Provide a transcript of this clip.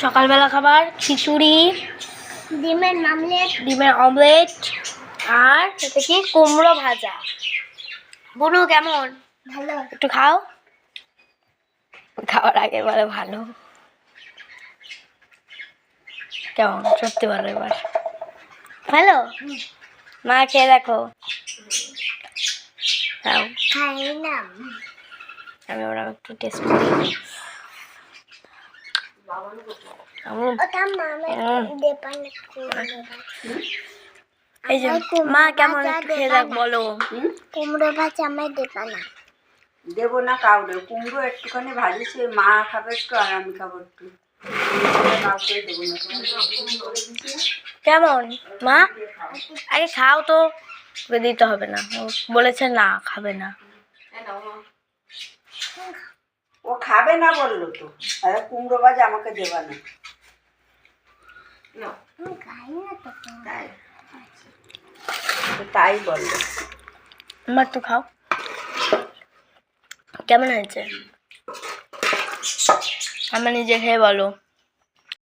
সকালবেলা খাবার খিচুড়ি, ডিমের অমলেট আর এটা কি কুমড়ো ভাজা। বুনু কেমন? ভালো। একটু খাও। খাওয়ার আগে বলে ভালো। কেমন? সত্যি ভালো এবার ভালো। মা খেয়ে দেখো। খাই না। আমি ওরা একটু টেস্ট করি। এই যে মা কেমন একটু খেয়ে দেখ বলো। কুমড়ো ভাজা আমায় দেবা না? দেবো না কাউরে। কুমড়ো একটুখানি ভাজিছে, মা খাবে একটু আর আমি খাবো একটু। কাউকে দেবো না। কেমন মা? আগে খাও তো, দিতে হবে না। ও বলেছে না খাবে না। ও খাবে না বললো তো। আরে কুমড়ো ভাজা আমাকে দেবা না। তাই বললো। আমার তো খাও। কেমন হয়েছে? আমার নিজে খেয়ে বলো।